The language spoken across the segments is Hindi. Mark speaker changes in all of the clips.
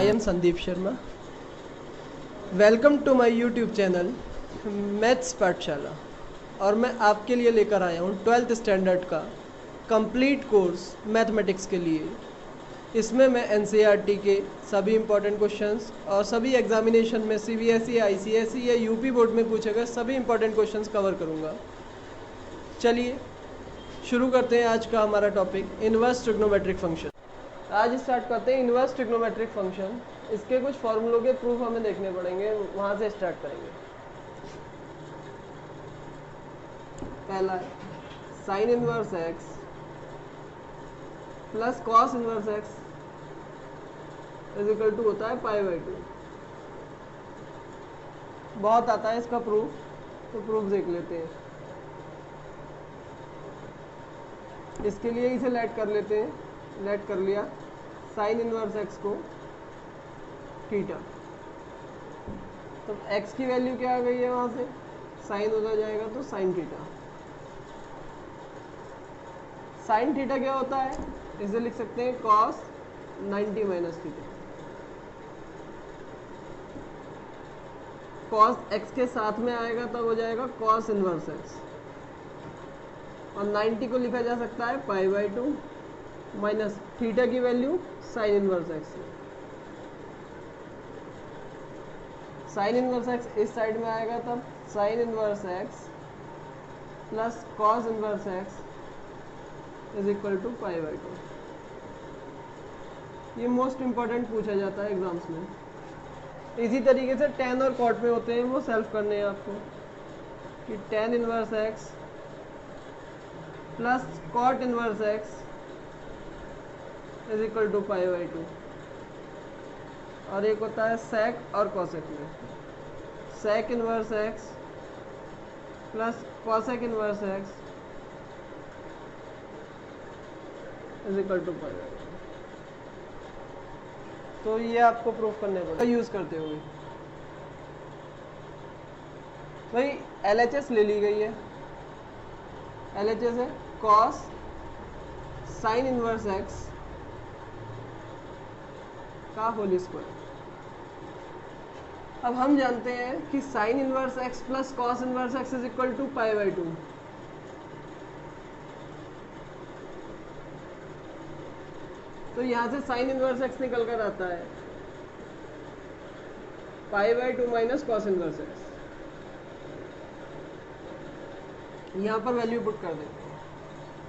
Speaker 1: I am Sandeep Sharma. Welcome to my YouTube channel maths Pathshala. और मैं आपके लिए लेकर आया हूँ 12th स्टैंडर्ड का कंप्लीट कोर्स मैथमेटिक्स के लिए। इसमें मैं एनसीईआरटी के सभी इंपॉर्टेंट क्वेश्चंस और सभी एग्जामिनेशन में सीबीएसई, आईसीएसई या यूपी बोर्ड में पूछे गए सभी इंपॉर्टेंट क्वेश्चंस कवर करूँगा। चलिए शुरू करते हैं आज का हमारा टॉपिक इनवर्स ट्रिग्नोमेट्रिक फंक्शन। आज स्टार्ट करते हैं इनवर्स ट्रिग्नोमेट्रिक फंक्शन। इसके कुछ फॉर्मूलों के प्रूफ हमें देखने पड़ेंगे, वहाँ से स्टार्ट करेंगे। पहला है sine inverse X plus cos inverse X is equal to होता है पाई बाई 2। बहुत आता है इसका प्रूफ, तो प्रूफ देख लेते हैं। इसके लिए इसे लेट कर लेते हैं। लेट कर लिया साइन इनवर्स एक्स को थीटा, तो एक्स की वैल्यू क्या आ गई है, वहां से साइन हो जाएगा तो साइन थीटा। साइन थीटा क्या होता है, इसे लिख सकते हैं cos 90 minus theta. Cos x के साथ में आएगा तब हो जाएगा कॉस इनवर्स एक्स, और 90 को लिखा जा सकता है पाई बाई 2 माइनस थीटा की value sine inverse X. Sine inverse X इस साइड में आएगा तब sine inverse X plus cos inverse X is equal to pi by 2। ये मोस्ट इंपॉर्टेंट पूछा जाता है एग्जाम्स में। इसी तरीके से टेन और कॉट में होते हैं, वो सेल्फ करने हैं आपको कि tan inverse X plus cot inverse X is equal to pi by 2। और एक होता है सेक और कॉसेक में, sec inverse X plus cosec inverse X is equal to pi by 2। तो ये आपको प्रूफ करने पड़ेगा यूज करते हुए। भाई LHS ले ली गई है। LHS है कॉस साइन इनवर्स एक्स का होल स्क्वायर। अब हम जानते हैं कि sine inverse X plus cos inverse X is equal to pi by 2। तो यहां से साइन इनवर्स एक्स निकल कर आता है pi by 2 minus cos inverse x. यहां पर वैल्यू पुट कर देंगे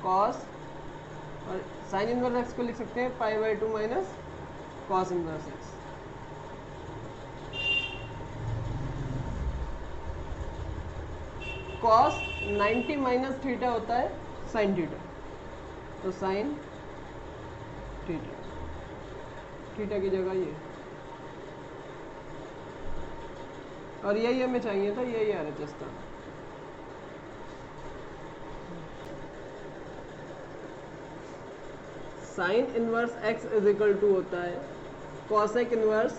Speaker 1: कॉस, और साइन इनवर्स एक्स को लिख सकते हैं पाई by 2 minus cos inverse x. Cos 90 minus theta होता है साइन थीटा, तो साइन थीटा, थीटा की जगह ये, और यही हमें चाहिए था, यही RHS था। Sine inverse X is equal to होता है कॉसेक इनवर्स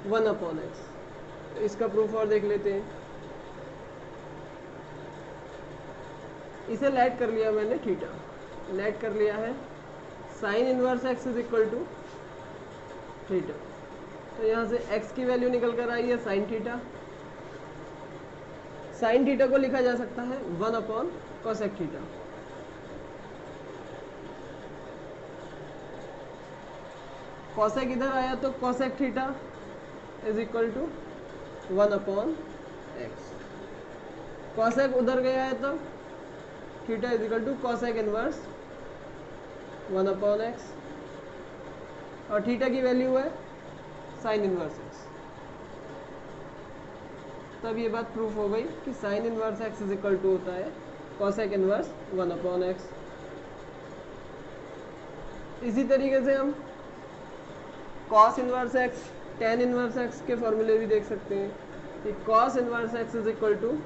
Speaker 1: 1 अपॉन एक्स। इसका प्रूफ और देख लेते हैं। इसे लेट कर लिया मैंने थीटा, लेट कर लिया है sine inverse X is equal to theta. तो यहाँ से x की वैल्यू निकल कर आई है साइन थीटा। साइन थीटा को लिखा जा सकता है 1 अपॉन कॉसेक थीटा। कॉसेक इधर आया तो cosec theta is equal to 1 upon X. Cosec उधर गया है तो theta is equal to cosec inverse 1 upon X, और थीटा की वैल्यू है साइन इनवर्स एक्स। तब ये बात प्रूफ हो गई कि sine inverse X is equal to होता है कॉसेक इनवर्स 1 अपॉन एक्स। इसी तरीके से हम cos inverse X, tan inverse X के फॉर्मूले भी देख सकते हैं कि cos inverse X is equal to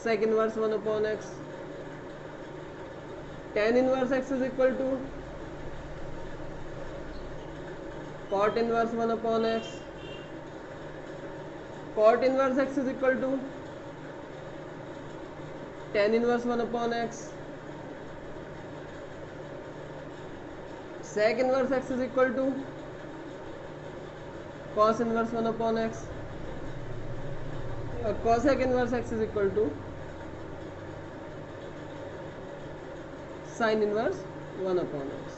Speaker 1: sec inverse 1 upon X. Tan inverse X is equal to cot inverse 1 upon X. Cot inverse X is equal to tan inverse 1 upon X. Sec inverse X is equal to cos inverse 1 upon X, और cosec inverse X is equal to sine inverse 1 upon x.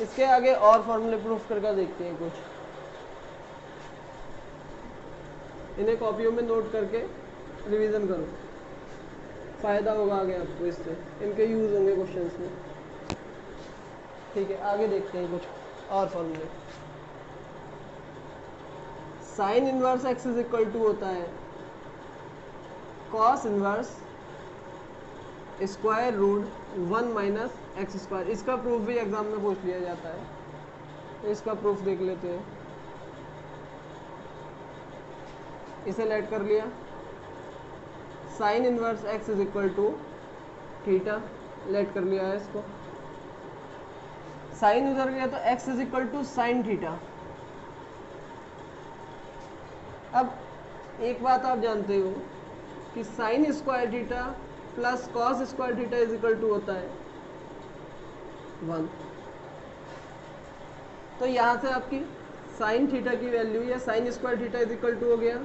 Speaker 1: इसके आगे और फॉर्मूले प्रूफ करके देखते हैं कुछ, इन्हें कॉपियों में नोट करके रिवीजन करो, फायदा होगा आगे आपको, इससे इनके यूज होंगे क्वेश्चंस में। ठीक है, आगे देखते हैं कुछ और फॉर्मूले। Sine inverse X is equal to होता है cos inverse square root 1 minus x square. इसका प्रूफ भी एग्जाम में पूछ लिया जाता है, तो इसका प्रूफ देख लेते हैं। इसे लेट कर लिया, sine inverse X is equal to theta, let कर लिया है इसको। साइन उधर गया तो X is equal to sine theta. अब एक बात आप जानते हो कि sine square theta plus cos square theta is equal to होता है 1। तो यहाँ से आपकी साइन थीटा की वैल्यू या sine square theta is equal to हो गया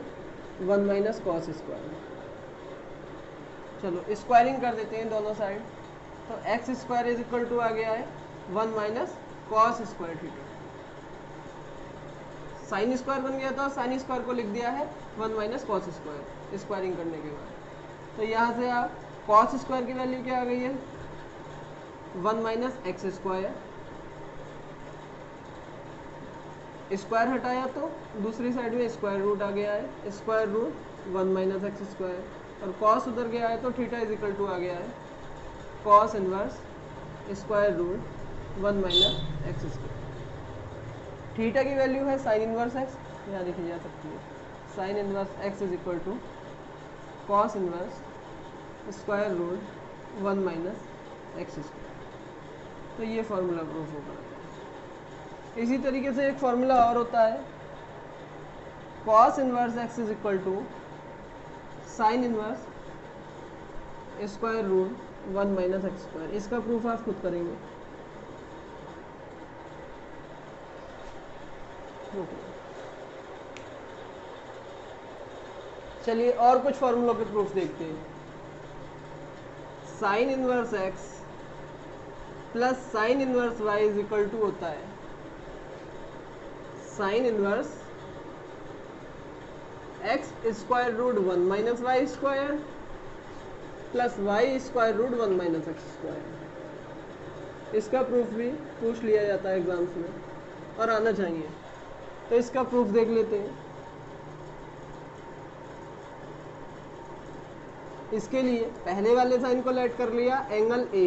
Speaker 1: 1 माइनस कॉस स्क्वायर। चलो स्क्वायरिंग कर देते हैं दोनों साइड, तो X square is equal to आ गया है 1 minus cos square theta. Sine square बन गया था, साइन स्क्वायर को लिख दिया है 1 माइनस कॉस स्क्वायर स्क्वायरिंग करने के बाद। तो यहाँ से आप कॉस स्क्वायर की वैल्यू क्या आ गई है 1 माइनस एक्स स्क्वायर, स्क्वायर हटाया तो दूसरी साइड में स्क्वायर रूट आ गया है, square root 1 minus x square, और कॉस उधर गया है तो थीटा इज इक्वल टू आ गया है cos inverse square root 1 minus x square. Theta की वैल्यू है साइन इनवर्स एक्स, यहाँ लिखी जा सकती है sine inverse X is equal to cos inverse square root 1 minus x square. तो ये फॉर्मूला प्रूफ होगा। इसी तरीके से एक फॉर्मूला और होता है cos inverse X is equal to sine inverse square root 1 minus x square. इसका प्रूफ आप खुद करेंगे। चलिए और कुछ फॉर्मूलों के प्रूफ देखते हैं। Sine inverse X plus sine inverse Y is equal to होता है sine inverse X square root 1 minus Y square plus Y square root 1 minus x square. इसका प्रूफ भी पूछ लिया जाता है एग्जाम्स में और आना चाहिए, तो इसका प्रूफ देख लेते हैं। इसके लिए पहले वाले साइन को लेट कर लिया एंगल ए,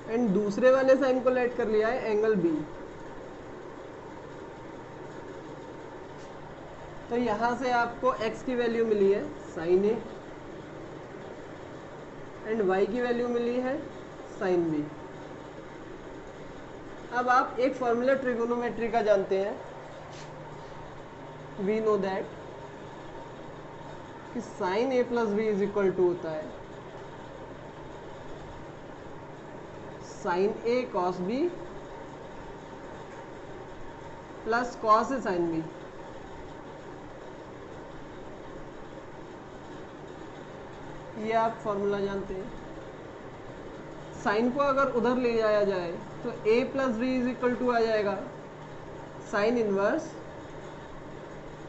Speaker 1: एंड दूसरे वाले साइन को लेट कर लिया है एंगल बी। तो यहां से आपको x की वैल्यू मिली है साइन ए एंड y की वैल्यू मिली है साइन बी। अब आप एक फॉर्मूला ट्रिगोनोमेट्री का जानते हैं, वी नो दैट कि sine A plus B is equal to होता है sine A cos B plus cos A sine B. ये आप फॉर्मूला जानते हैं। साइन को अगर उधर ले जाया जाए तो a plus B is equal to आ जाएगा साइन इनवर्स,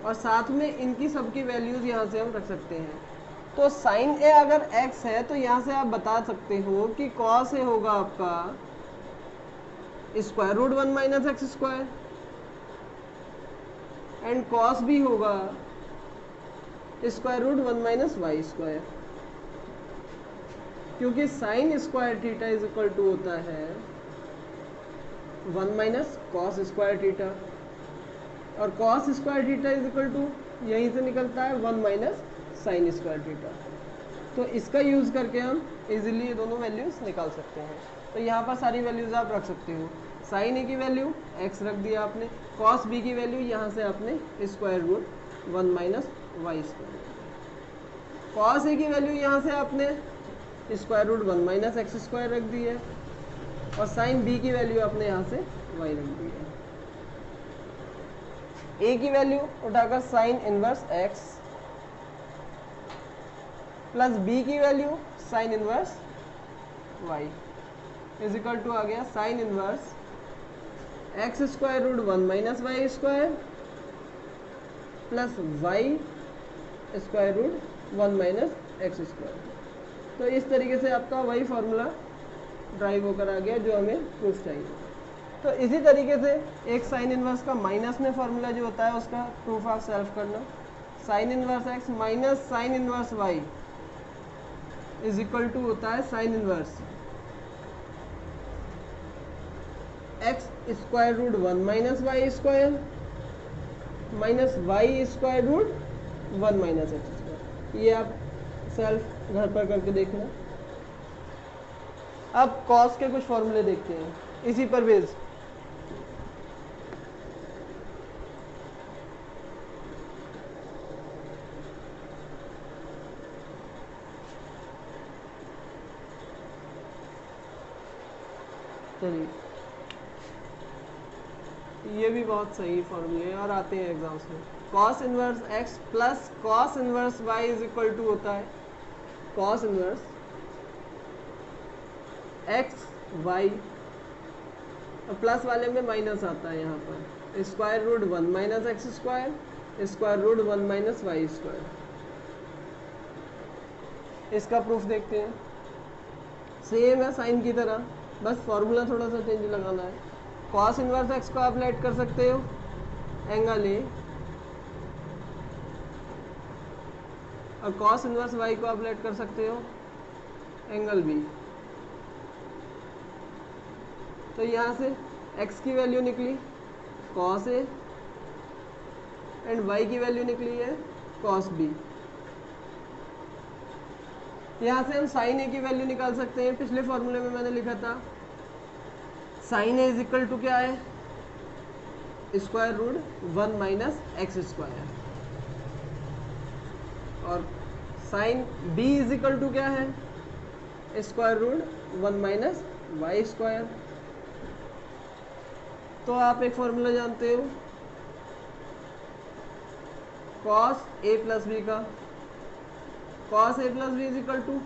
Speaker 1: और साथ में इनकी सबकी वैल्यूज यहाँ से हम रख सकते हैं। तो साइन ए अगर x है तो यहाँ से आप बता सकते हो कि कॉस ए होगा आपका square root 1 minus x square and cos B होगा square root 1 minus Y square, क्योंकि sine square theta is equal to होता है 1 माइनस कॉस स्क्वायर थीटा, और cos square theta is equal to यहीं से निकलता है 1 माइनस साइन स्क्वायर थीटा। तो इसका यूज करके हम इजीली ये दोनों वैल्यूज निकाल सकते हैं। तो यहाँ पर सारी वैल्यूज आप रख सकते हो। साइन ए की वैल्यू x रख दिया आपने, कॉस बी की वैल्यू यहाँ से आपने square root 1 minus Y square. Cos A की वैल्यू यहाँ से आपने square root 1 minus x square रख दी है और साइन बी की वैल्यू आपने यहाँ से वाई रख दी है। ए की वैल्यू उठाकर sine inverse X plus B की value sine inverse Y is equal to आ गया sine inverse X square root 1 minus Y square plus Y square root 1 minus x square. तो इस तरीके से आपका वही फॉर्मूला ड्राइव होकर आ गया जो हमें प्रूफ चाहिए। तो इसी तरीके से एक साइन इनवर्स का माइनस में फॉर्मूला जो होता है उसका प्रूफ आप सेल्फ करना। Sine inverse x minus sine inverse Y is equal to होता है sine inverse X square root 1 minus Y square minus Y square root 1 minus x square. ये आप सेल्फ घर पर करके देखना। अब कॉस के कुछ फॉर्मूले देखते हैं इसी पर बेस्ड। चलिए, ये भी बहुत सही फॉर्मूले हैं और आते हैं एग्जाम्स में। Cos inverse X plus cos inverse Y is equal to होता है कॉस इनवर्स एक्स वाई और प्लस वाले में माइनस आता है यहाँ पर square root 1 minus x square square root 1 minus Y square. इसका प्रूफ देखते हैं। सेम है साइन की तरह, बस फॉर्मूला थोड़ा सा चेंज लगाना है। कॉस इनवर्स एक्स को आप लेट कर सकते हो एंगल ए और कॉस इनवर्स वाई को आप लेट कर सकते हो एंगल बी। तो यहाँ से x की वैल्यू निकली cos a एंड y की वैल्यू निकली है cos b। यहाँ से हम sin a की वैल्यू निकाल सकते हैं। पिछले फॉर्मूले में मैंने लिखा था sin a is equal to क्या है square root 1 minus x square और sin b is equal to क्या है square root 1 minus Y square. तो आप एक फॉर्मूला जानते हो cos a प्लस बी का। cos a plus B is equal to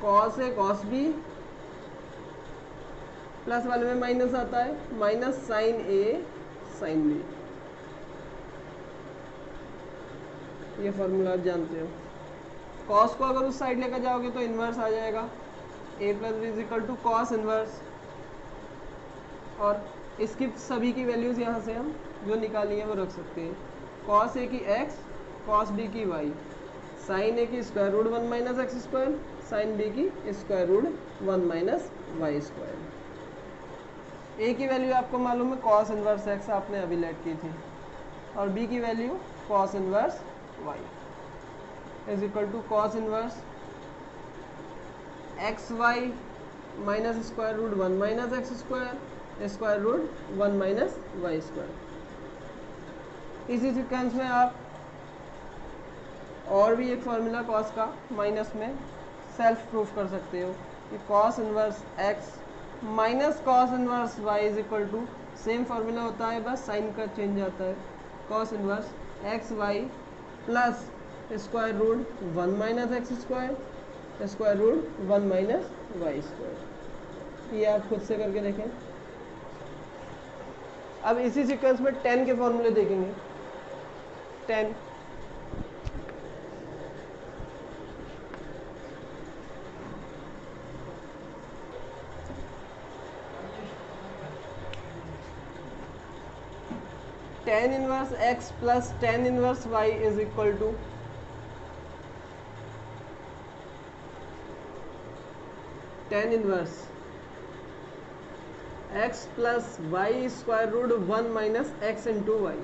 Speaker 1: cos a cos b plus वाले में माइनस आता है minus sine a sine b। ये फॉर्मूला आप जानते हो। cos को अगर उस साइड लेकर जाओगे तो इन्वर्स आ जाएगा a plus B is equal to cos inverse और इसकी सभी की वैल्यूज़ यहाँ से हम जो निकाली है वो रख सकते हैं। cos a की x cos b की y sin a की square root 1 minus x square sin b की square root 1 minus Y square. a की वैल्यू आपको मालूम है cos इनवर्स x आपने अभी लेट की थी और b की value cos inverse y is equal to cos inverse x y minus square root 1 minus x square square root 1 minus Y square. इसी सीक्वेंस में आप और भी एक फॉर्मूला कॉस का माइनस में सेल्फ प्रूफ कर सकते हो कि cos inverse x minus cos inverse Y is equal to same formula होता है, बस साइन का चेंज आता है। Cos inverse x y plus square root 1 minus x square square root 1 minus Y square. ये आप खुद से करके देखें। अब इसी सीक्वेंस में 10 के फॉर्मूले देखेंगे। 10 tan inverse x plus tan inverse y is equal to tan inverse x plus Y square root 1 minus x into y.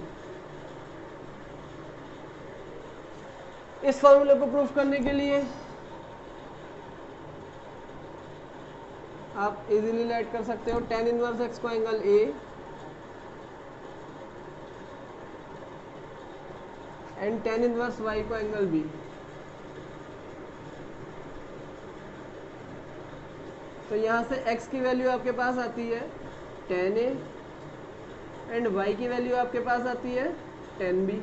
Speaker 1: इस फॉर्मूले को प्रूफ करने के लिए आप इजीली लेट कर सकते हो tan इनवर्स x को angle A and tan inverse y को एंगल B। तो यहाँ से x की वैल्यू आपके पास आती है 10a एंड y की वैल्यू आपके पास आती है 10b।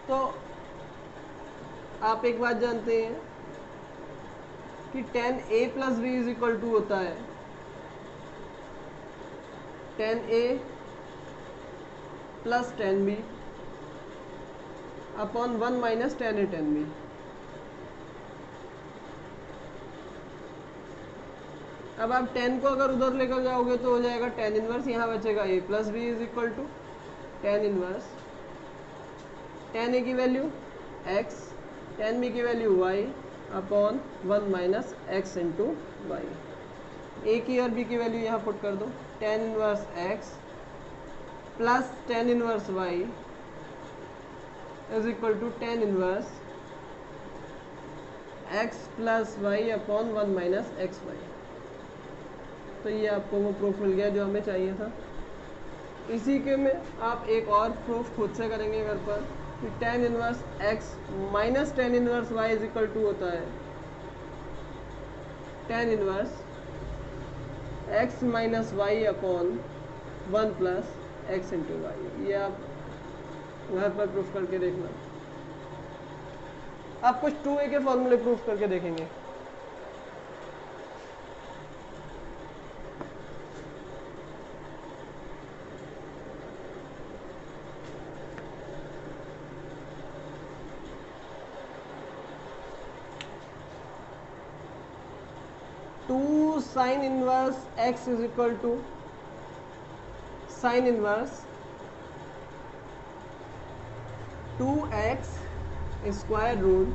Speaker 1: तो आप एक बात जानते हैं कि 10a plus b is equal to होता है 10a plus 10b upon 1 minus 10a 10b। अब आप 10 को अगर उधर लेकर जाओगे तो हो जाएगा 10 इनवर्स, यहाँ बचेगा a plus B is equal to 10 inverse 10a की वैल्यू x 10b की value y upon 1 minus x into y. a की और b की वैल्यू यहाँ पुट कर दो 10 inverse x plus 10 inverse y is equal to 10 inverse x plus y upon 1 minus x y. तो ये आपको वो प्रूफ मिल गया जो हमें चाहिए था। इसी के में आप एक और प्रूफ खुद से करेंगे घर पर कि 10 inverse x minus 10 inverse y is equal to होता है 10 inverse x minus y upon 1 plus x into y. ये आप घर पर प्रूफ करके देखना। आप कुछ 2a के फॉर्मूले प्रूफ करके देखेंगे। Sine inverse x is equal to sine inverse 2x square root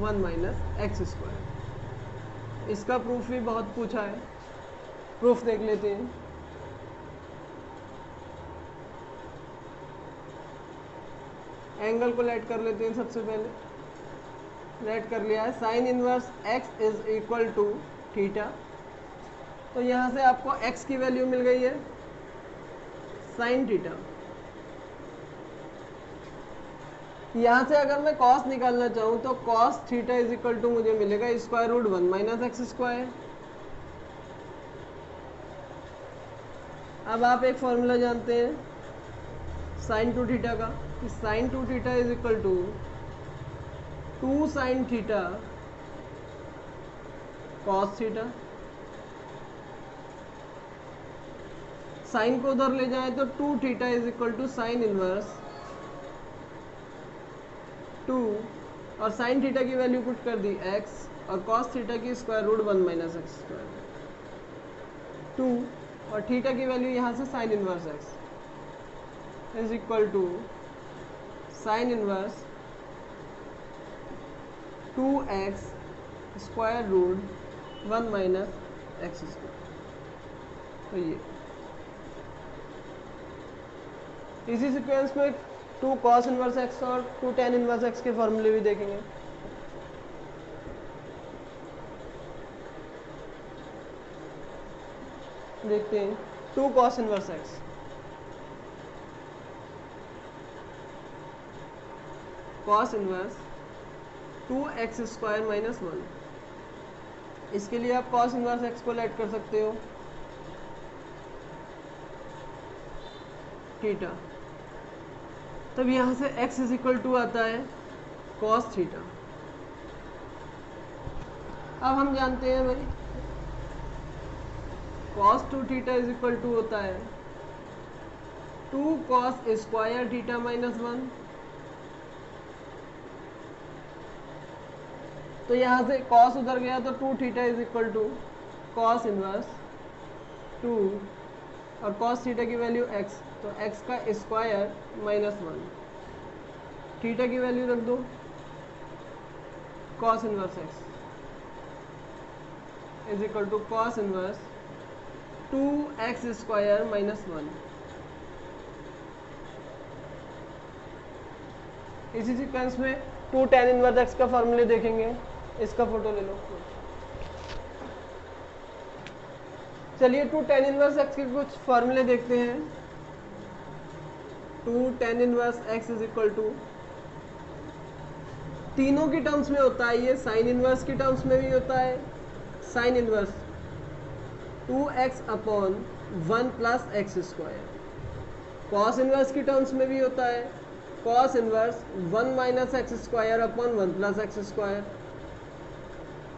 Speaker 1: 1 minus x square. इसका प्रूफ भी बहुत पूछा है, प्रूफ देख लेते हैं। एंगल को लेट कर लेते हैं। सबसे पहले लेट कर लिया है। Sine inverse x is equal to theta. तो यहाँ से आपको x की वैल्यू मिल गई है साइन थीटा। यहाँ से अगर मैं cos निकालना चाहूँ तो cos theta is equal to मुझे मिलेगा square root 1 minus x square. अब आप एक फॉर्मूला जानते हैं साइन 2 थीटा का कि sine 2 theta is equal to 2 sine theta cos थीटा। साइन को उधर ले जाए तो 2 theta is equal to sine inverse 2 और साइन थीटा की वैल्यू पुट कर दी x और cos थीटा की square root 1 minus x square 2 और थीटा की वैल्यू यहाँ से sine inverse x is equal to sine inverse 2x square root 1 minus x square. तो ये इसी सीक्वेंस में 2 cos इनवर्स x और 2 tan इनवर्स x के फॉर्मूले भी देखेंगे। देखते हैं 2 cos inverse x cos inverse 2x square minus 1। इसके लिए आप cos इनवर्स x को लेट कर सकते हो थीटा। तब यहाँ से x इज इक्वल टू आता है cos थीटा। अब हम जानते हैं भाई cos 2 theta is equal to होता है 2 cos स्क्वायर थीटा माइनस 1। तो यहाँ से cos उधर गया तो 2 theta is equal to cos inverse 2 और cos थीटा की वैल्यू x, तो x का स्क्वायर माइनस 1। थीटा की वैल्यू रख दो cos inverse x is equal to cos inverse 2x square minus 1। इसी सीक्वेंस में 2 tan इनवर्स x का फॉर्मूले देखेंगे। इसका फोटो ले लो। चलिए 2 tan इनवर्स x के कुछ फॉर्मूले देखते हैं। 2 tan inverse x is equal to तीनों की टर्म्स में होता है ये, साइन इनवर्स की टर्म्स में भी होता है, sine inverse 2x upon 1 plus x square. Cos inverse की टर्म्स में भी होता है, cos inverse 1 minus x square upon 1 plus x square.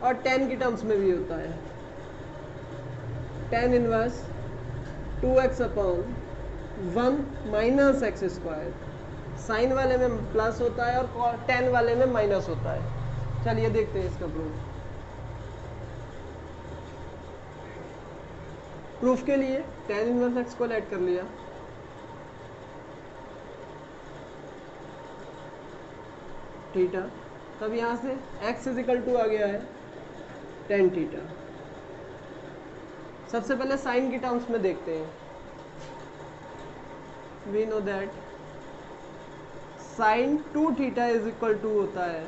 Speaker 1: और टेन की टर्म्स में भी होता है, tan inverse 2x upon 1 minus x square. Sine वाले में प्लस होता है और टेन वाले में माइनस होता है। चलिए देखते हैं इसका प्रूफ के लिए टेन इनवर्स एक्स को ऐड कर लिया, थीटा, तब यहाँ से x इज इक्वल टू आ गया है टेन थीटा। सबसे पहले साइन की टर्म्स में देखते हैं। We know that sine 2 theta is equal to होता है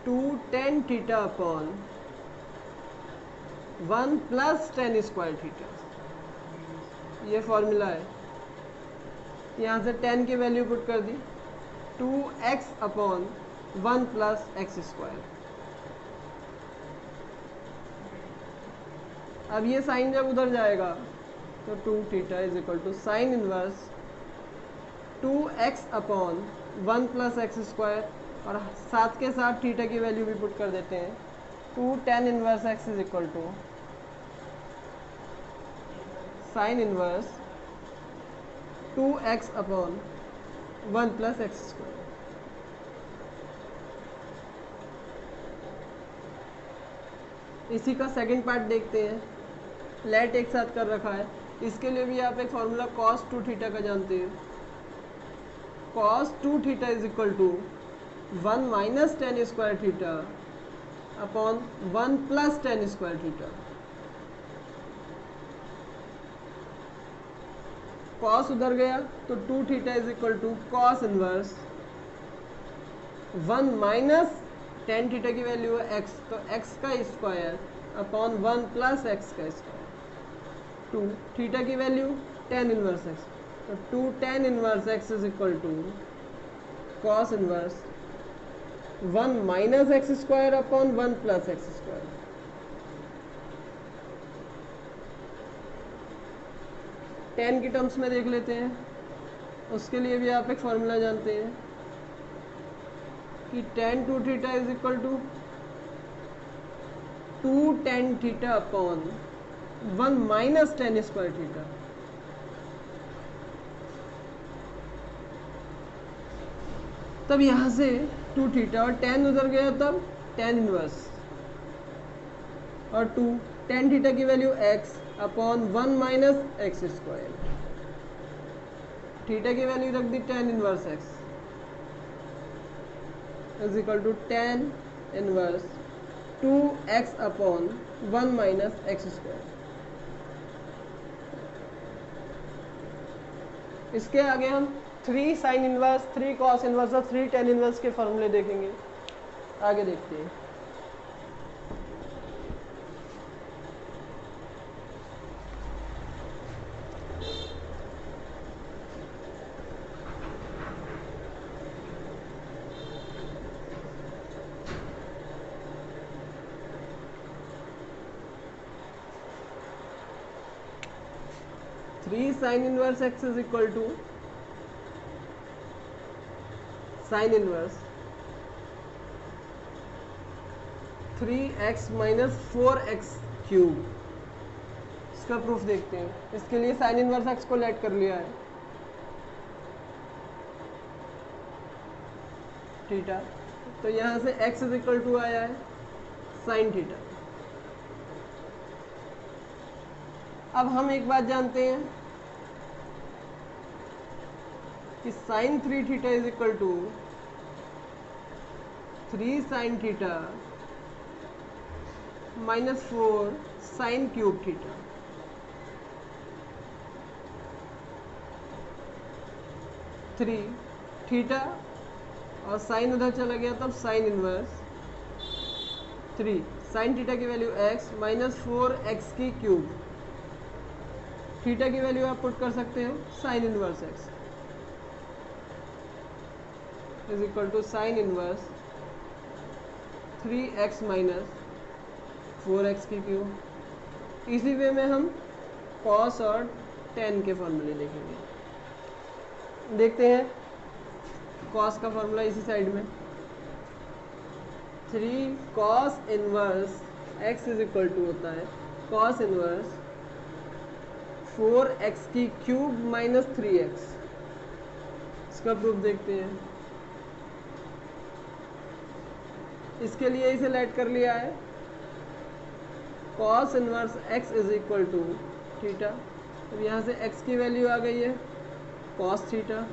Speaker 1: 2 tan theta upon 1 plus tan square theta. ये फॉर्मूला है। यहाँ से 10 की वैल्यू पुट कर दी, 2x upon 1 plus x square. अब ये साइन जब उधर जाएगा तो 2 theta is equal to sine inverse 2x upon 1 plus x square, और साथ के साथ थीटा की वैल्यू भी पुट कर देते हैं, 2 tan inverse x is equal to sine inverse 2x upon 1 plus x square. इसी का सेकंड पार्ट देखते हैं। लेट एक साथ कर रखा है, इसके लिए भी आप एक फॉर्मूला cos 2 थीटा का जानते हैं। cos 2 theta is equal to 1 minus tan square theta upon 1 plus tan square theta. cos उधर गया तो 2 theta is equal to cos inverse 1 minus tan theta की वैल्यू है x, तो x का स्क्वायर अपॉन 1 प्लस एक्स का स्क्वायर। 2 थीटा की वैल्यू टेन इनवर्स x, तो 2 tan inverse x is equal to cos inverse 1 minus x square upon 1 plus x square. Ten की टर्म्स में देख लेते हैं। उसके लिए भी आप एक फॉर्मूला जानते हैं कि tan 2 theta is equal to 2 tan theta upon 1 minus tan square theta. तब यहां से 2 थीटा और tan उधर गया, तब tan इनवर्स, और 2 tan थीटा की value x upon 1 minus x square. Theta की वैल्यू रख दी tan inverse x is equal to tan inverse 2x upon 1 minus x square. इसके आगे हम 3 साइन इनवर्स, 3 कॉस इनवर्स और 3 टेन इनवर्स के फॉर्मूले देखेंगे। आगे देखते हैं। Sine inverse x is equal to sine inverse 3x minus 4x cube. इसका प्रूफ देखते हैं। इसके लिए साइन इनवर्स x को लेट कर लिया है थीटा, तो यहाँ से x इज इक्वल टू आया है साइन थीटा। अब हम एक बात जानते हैं कि sine 3 theta is equal to 3 sine theta minus 4 sine cube theta. Three theta और साइन उधर चला गया, तब साइन इनवर्स 3 साइन थीटा की वैल्यू x माइनस 4x की क्यूब। थीटा की वैल्यू आप पुट कर सकते हो sine inverse x is equal to sine inverse 3x minus 4x की क्यूब। इसी वे में हम cos और tan के फॉर्मूले देखेंगे। देखते हैं cos का फॉर्मूला इसी साइड में 3 cos inverse x is equal to होता है cos इनवर्स 4x की क्यूब माइनस 3x। इसका प्रूफ देखते हैं। इसके लिए इसे लेट कर लिया है cos inverse x is equal to theta. अब यहाँ से x की वैल्यू आ गई है cos थीटा।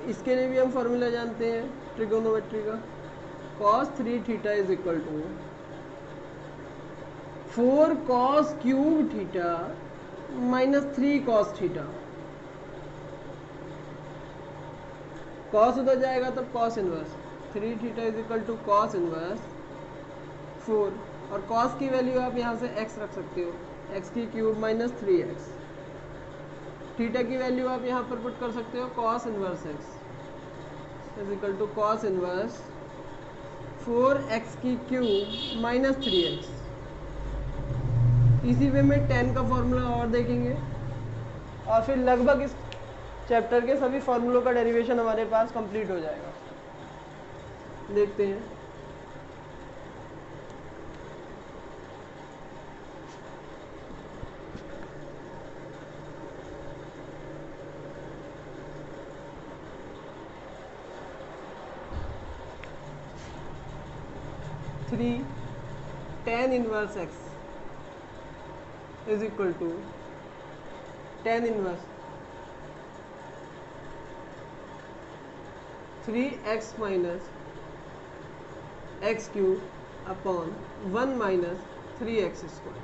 Speaker 1: इसके लिए भी हम फॉर्मूला जानते हैं ट्रिगोनोमेट्री का cos 3 theta is equal to 4 cos cube theta minus 3 cos theta. cos उधर जाएगा तब cos inverse 3 theta is equal to cos inverse 4 और cos की वैल्यू आप यहाँ से x रख सकते हो x की क्यूब माइनस 3x। थीटा की वैल्यू आप यहाँ पर पुट कर सकते हो cos inverse x is equal to cos inverse 4x की क्यूब माइनस 3x। इसी वे में tan का फॉर्मूला और देखेंगे और फिर लगभग इस चैप्टर के सभी फॉर्मूलों का डेरिवेशन हमारे पास कंप्लीट हो जाएगा। देखते हैं tan inverse x is equal to tan inverse 3x minus x cube upon 1 minus 3x square.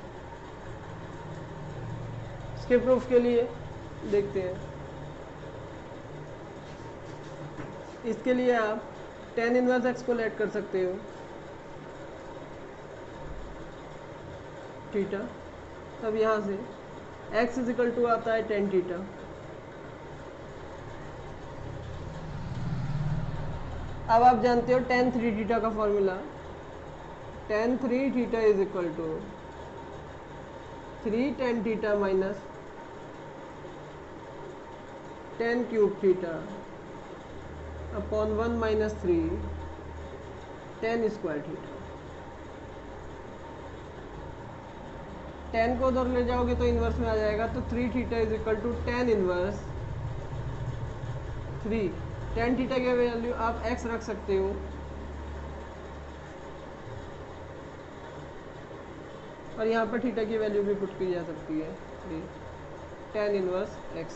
Speaker 1: इसके प्रूफ के लिए देखते हैं। इसके लिए आप tan इनवर्स x को लेट कर सकते हो थीटा। तब यहाँ से x इज इक्वल टू आता है tan थीटा। अब आप जानते हो tan 3 थीटा का formula tan 3 theta is equal to 3 tan theta minus tan cube theta upon 1 minus 3 tan square theta. tan को उधर ले जाओगे तो इन्वर्स में आ जाएगा तो 3 theta is equal to tan inverse 3। tan theta की वैल्यू आप x रख सकते हो और यहाँ पर थीटा की वैल्यू भी पुट की जा सकती है 3 tan inverse x।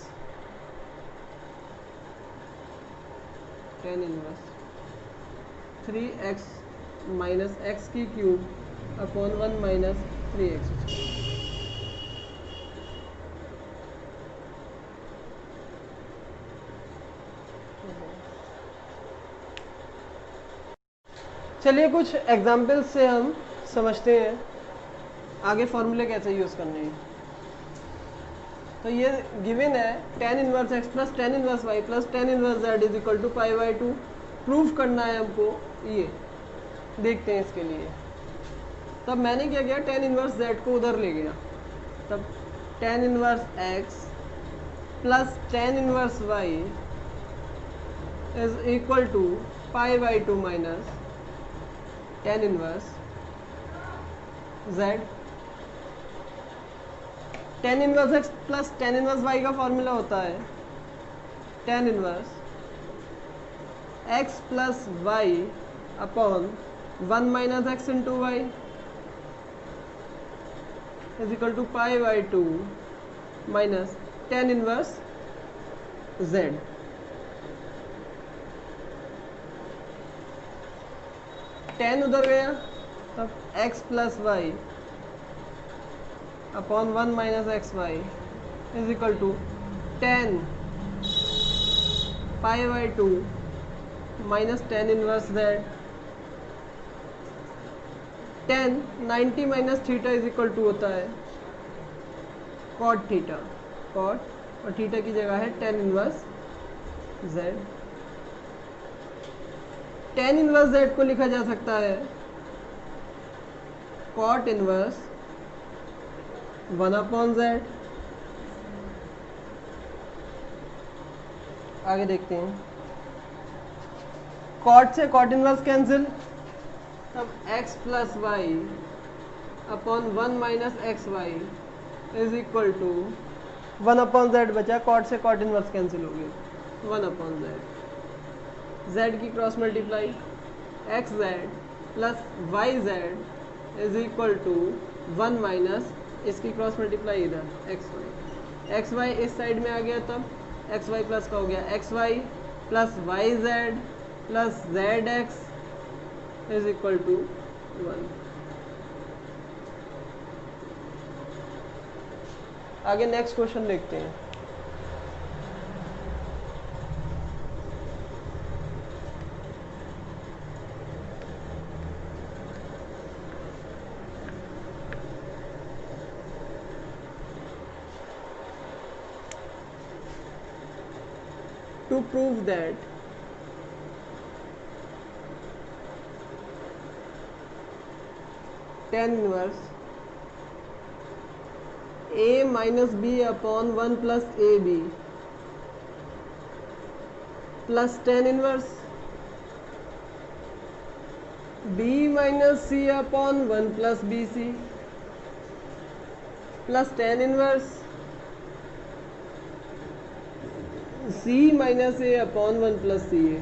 Speaker 1: tan inverse 3x minus x की क्यूब अपॉन 1 माइनस 3x। चलिए कुछ एग्जाम्पल्स से हम समझते हैं आगे फॉर्मूले कैसे यूज़ करने हैं। तो ये गिवन है tan inverse x plus tan inverse y plus tan inverse z is equal to pi by 2। Proof करना है हमको ये। देखते हैं इसके लिए। तब मैंने क्या किया tan इनवर्स z को उधर ले गया। तब tan inverse x plus tan inverse y is equal to pi by 2 minus tan inverse z। tan inverse x plus tan inverse y का फॉर्मूला होता है tan inverse x plus y upon 1 minus x into y is equal to pi by 2 minus tan inverse z। tan उधर गया तब x plus y upon 1 minus x y is equal to tan pi by 2 minus tan inverse z। tan 90 minus theta is equal to होता है cot थीटा। cot और थीटा की जगह है tan inverse z। tan inverse z को लिखा जा सकता है cot इनवर्स 1/z। आगे देखते हैं, cot से cot इनवर्स कैंसिल, तब x plus y upon 1 minus x y is equal to 1/z बचा, cot से cot इनवर्स कैंसिल हो गया 1/z। z की cross multiply x z plus y z is equal to 1 minus इसकी क्रॉस मल्टीप्लाई इधर एक्स वाई इस साइड में आ गया, तब एक्स वाई प्लस का हो गया x y plus y z plus z x is equal to 1। आगे नेक्स्ट क्वेश्चन देखते हैं। To prove that tan inverse a minus b upon 1 plus ab plus tan inverse b minus c upon 1 plus bc plus tan inverse c minus a upon 1 plus c a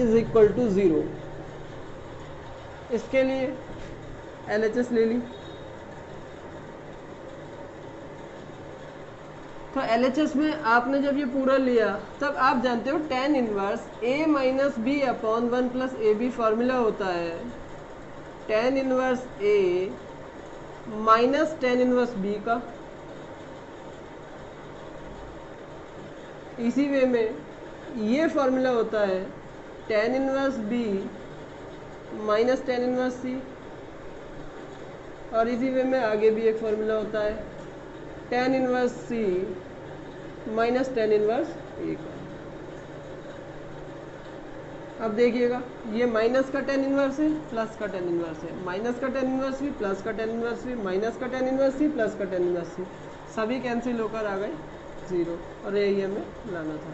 Speaker 1: is equal to 0। इसके लिए LHS ले ली, तो LHS में आपने जब ये पूरा लिया तब आप जानते हो tan inverse a minus b upon 1 plus a b formula होता है tan inverse a minus tan inverse b का। इसी वे में ये फॉर्मूला होता है tan inverse b minus tan inverse c, और इसी वे में आगे भी एक फॉर्मूला होता है tan inverse c minus tan inverse a का। अब देखिएगा ये माइनस का tan इनवर्स है, प्लस का tan इनवर्स है, माइनस का tan इनवर्स भी, प्लस का tan इनवर्स भी, माइनस का tan इनवर्स भी, प्लस का tan इनवर्स भी, सभी कैंसिल होकर आ गए 0, और यही हमें लाना था।